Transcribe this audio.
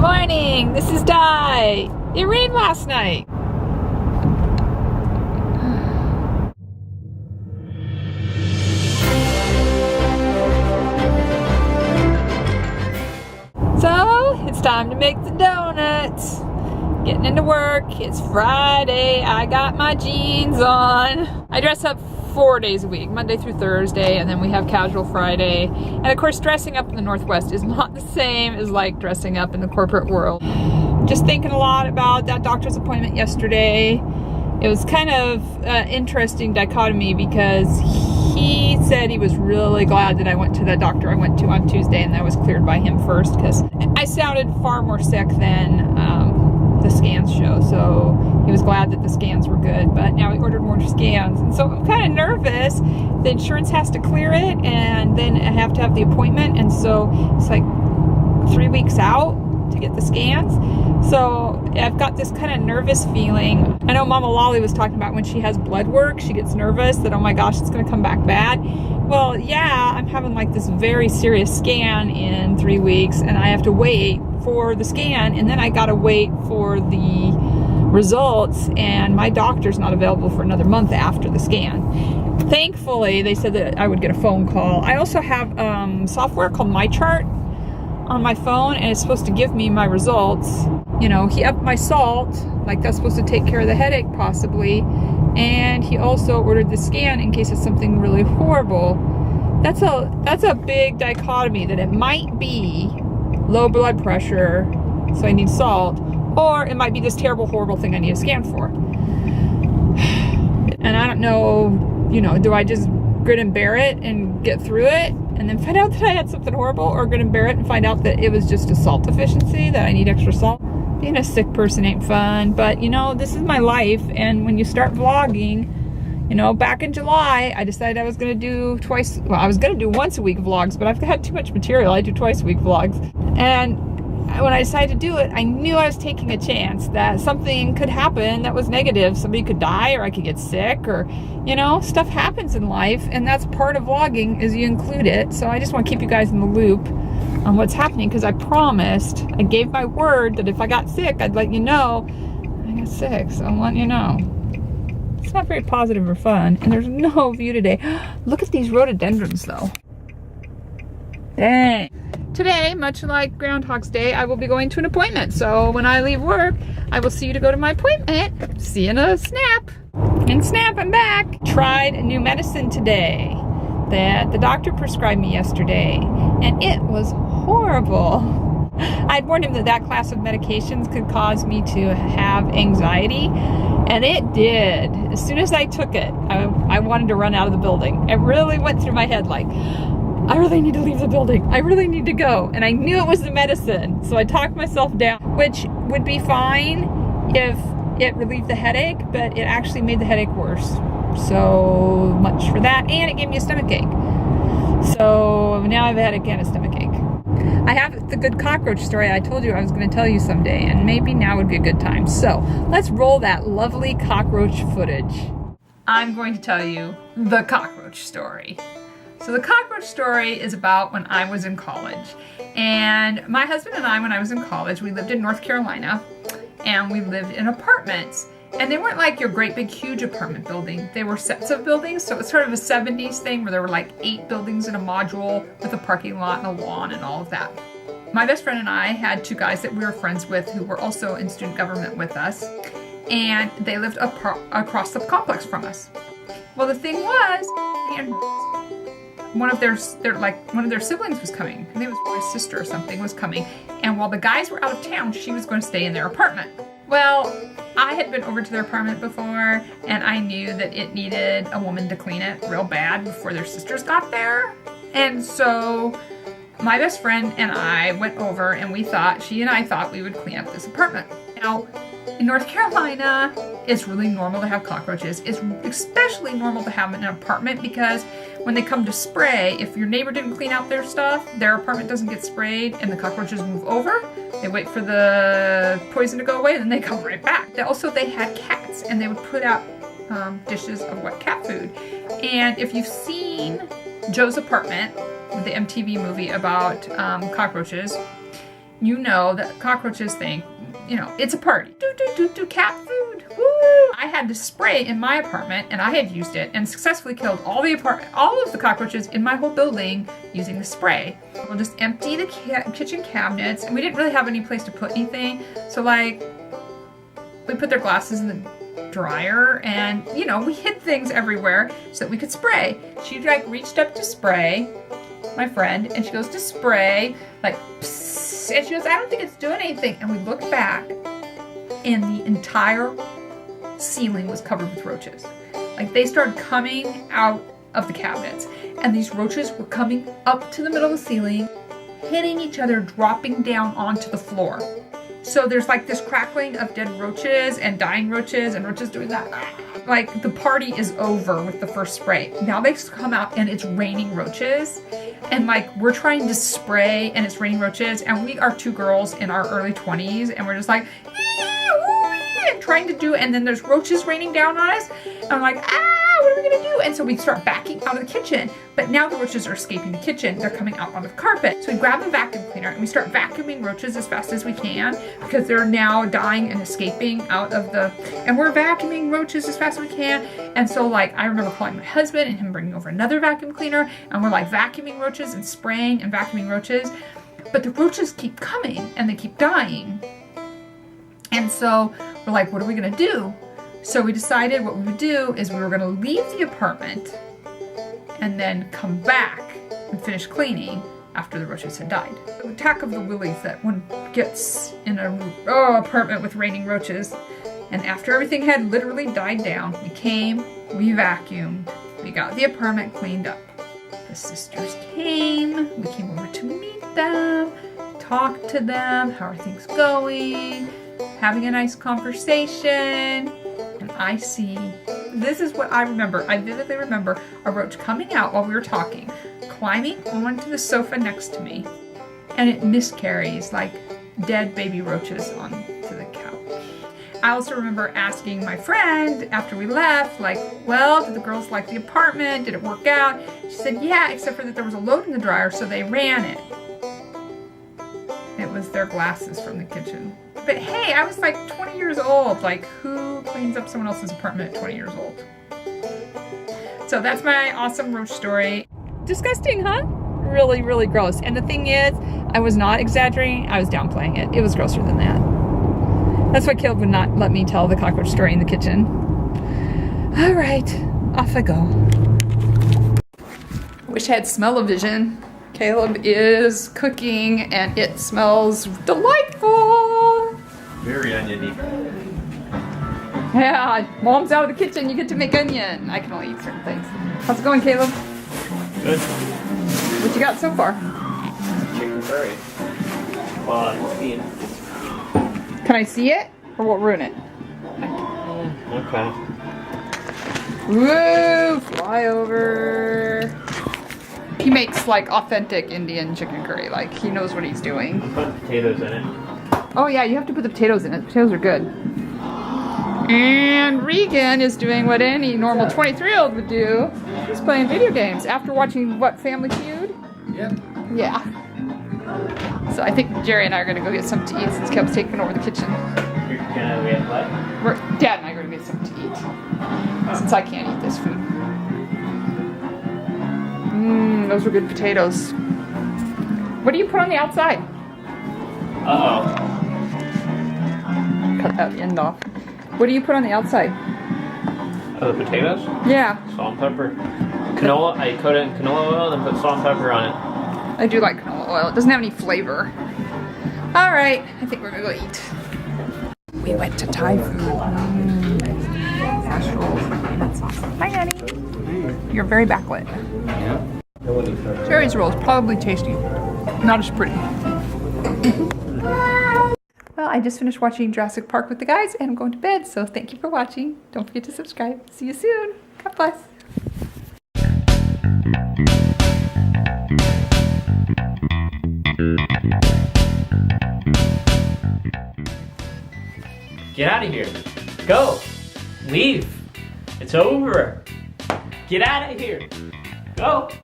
morning, this is Di. It rained last night. So, it's time to make the donuts. Getting into work, it's Friday, I got my jeans on. I dress up 4 days a week, Monday through Thursday, and then we have casual Friday. And of course, dressing up in the Northwest is not the same as like dressing up in the corporate world. Just thinking a lot about that doctor's appointment yesterday. It was kind of an interesting dichotomy because he said he was really glad that I went to that doctor I went to on Tuesday and that I was cleared by him first because I sounded far more sick than the scans show. So he was glad that the scans were good, but now he ordered more scans. And so I'm kind of nervous. The insurance has to clear it and then I have to have the appointment. And so it's like 3 weeks out to get the scans. So I've got this kind of nervous feeling. I know Mama Lolly was talking about when she has blood work, she gets nervous that, oh my gosh, it's going to come back bad. Well, yeah, I'm having like this very serious scan in 3 weeks and I have to wait for the scan and then I got to wait for the results and my doctor's not available for another month after the scan. Thankfully, they said that I would get a phone call. I also have software called MyChart on my phone and it's supposed to give me my results. You know, he upped my salt, like that's supposed to take care of the headache possibly, and he also ordered the scan in case it's something really horrible. That's a big dichotomy, that it might be low blood pressure, so I need salt, or it might be this terrible, horrible thing I need a scan for. And I don't know, you know, do I just grin and bear it and get through it and then find out that I had something horrible, or grin and bear it and find out that it was just a salt deficiency, that I need extra salt? Being a sick person ain't fun, but you know, this is my life. And when you start vlogging, you know, back in July, I decided I was going to do I was going to do once a week vlogs, but I've had too much material. I do twice a week vlogs. And when I decided to do it, I knew I was taking a chance that something could happen that was negative. Somebody could die, or I could get sick, or, you know, stuff happens in life, and that's part of vlogging, is you include it. So I just want to keep you guys in the loop on what's happening, because I gave my word that if I got sick, I'd let you know. I got sick, so I'm letting you know. It's not very positive or fun, and there's no view today. Look at these rhododendrons, though. Dang. Today, much like Groundhog's Day, I will be going to an appointment. So when I leave work, I will see you to go to my appointment. See you in a snap. And snap, I'm back. Tried a new medicine today that the doctor prescribed me yesterday, and it was horrible. I'd warned him that that class of medications could cause me to have anxiety, and it did. As soon as I took it, I wanted to run out of the building. It really went through my head like, I really need to leave the building. I really need to go. And I knew it was the medicine. So I talked myself down, which would be fine if it relieved the headache, but it actually made the headache worse. So much for that. And it gave me a stomach ache. So now I have a headache and a stomach ache. I have the good cockroach story I told you I was going to tell you someday, and maybe now would be a good time. So let's roll that lovely cockroach footage. I'm going to tell you the cockroach story. So the cockroach story is about when I was in college. And my husband and I, when I was in college, we lived in North Carolina, and we lived in apartments. And they weren't like your great big huge apartment building. They were sets of buildings, so it was sort of a 70s thing where there were like 8 buildings in a module with a parking lot and a lawn and all of that. My best friend and I had 2 guys that we were friends with who were also in student government with us, and they lived across the complex from us. Well, the thing was, and one of their siblings was coming. I think it was my sister or something was coming. And while the guys were out of town, she was going to stay in their apartment. Well, I had been over to their apartment before, and I knew that it needed a woman to clean it real bad before their sisters got there. And so my best friend and I went over, and she and I thought we would clean up this apartment. Now, in North Carolina, it's really normal to have cockroaches. It's especially normal to have in an apartment because when they come to spray, if your neighbor didn't clean out their stuff, their apartment doesn't get sprayed and the cockroaches move over. They wait for the poison to go away and then they come right back. They had cats, and they would put out dishes of wet cat food. And if you've seen Joe's Apartment, the MTV movie about cockroaches, you know that cockroaches think, you know, it's a party. Do cat food. Woo! I had to spray in my apartment, and I had used it and successfully killed all of the cockroaches in my whole building using the spray. We'll just empty the kitchen cabinets, and we didn't really have any place to put anything. So like, we put their glasses in the dryer, and you know, we hid things everywhere so that we could spray. She like reached up to spray, my friend, and she goes to spray, like, psst, and she goes, I don't think it's doing anything. And we looked back, and the entire ceiling was covered with roaches. Like, they started coming out of the cabinets, and these roaches were coming up to the middle of the ceiling, hitting each other, dropping down onto the floor. So there's like this crackling of dead roaches and dying roaches and roaches doing that. Like, the party is over with the first spray. Now they come out and it's raining roaches. And like, we're trying to spray and it's raining roaches, and we are 2 girls in our early 20s, and we're just like, trying to do, and then there's roaches raining down on us. And I'm like, what are we gonna do? And so we start backing out of the kitchen. But now the roaches are escaping the kitchen. They're coming out on the carpet. So we grab a vacuum cleaner and we start vacuuming roaches as fast as we can, because they're now dying and escaping out of the, and we're vacuuming roaches as fast as we can. And so like, I remember calling my husband and him bringing over another vacuum cleaner, and we're like vacuuming roaches and spraying and vacuuming roaches. But the roaches keep coming and they keep dying. And so we're like, what are we gonna do? So we decided what we would do is we were gonna leave the apartment and then come back and finish cleaning after the roaches had died. The attack of the willies that one gets in a apartment with raining roaches. And after everything had literally died down, we came, we vacuumed, we got the apartment cleaned up. The sisters came, we came over to meet them, talk to them, how are things going, having a nice conversation. And I see, this is what I remember. I vividly remember a roach coming out while we were talking, climbing onto the sofa next to me, and it miscarries like dead baby roaches onto the couch. I also remember asking my friend after we left, like, well, did the girls like the apartment? Did it work out? She said, yeah, except for that there was a load in the dryer, so they ran it. It was their glasses from the kitchen. But hey, I was like 20 years old. Like, who cleans up someone else's apartment at 20 years old? So that's my awesome roach story. Disgusting, huh? Really, really gross. And the thing is, I was not exaggerating. I was downplaying it. It was grosser than that. That's why Caleb would not let me tell the cockroach story in the kitchen. All right, off I go. Wish I had smell-o-vision. Caleb is cooking and it smells delightful. Very oniony. Yeah, Mom's out of the kitchen, you get to make onion. I can only eat certain things. How's it going, Caleb? Good. What you got so far? Chicken curry. Well, I'm seeing. Can I see it? Or will it ruin it? Okay. Woo! Fly over. He makes like authentic Indian chicken curry. Like, he knows what he's doing. Put potatoes in it. Oh yeah, you have to put the potatoes in it. The potatoes are good. And Regan is doing what any normal 23-year-old would do. He's playing video games after watching, what, Family Feud? Yep. Yeah. So I think Jerry and I are gonna go get something to eat since Caleb's taking over the kitchen. You're gonna get what? Dad and I are gonna get something to eat since I can't eat this food. Those were good potatoes. What do you put on the outside? Uh-oh. Cut that end off. What do you put on the outside? Oh, the potatoes? Yeah. Salt and pepper. Canola, I coat it in canola oil and then put salt and pepper on it. I do like canola oil. It doesn't have any flavor. All right, I think we're gonna go eat. We went to Thai food. Hash rolls. That's awesome. Hi, honey. You're very backlit. Yeah. Jerry's rolls probably tasty, not as pretty. Well, I just finished watching Jurassic Park with the guys and I'm going to bed, so thank you for watching. Don't forget to subscribe. See you soon. God bless. Get out of here. Go. Leave. It's over. Get out of here. Go.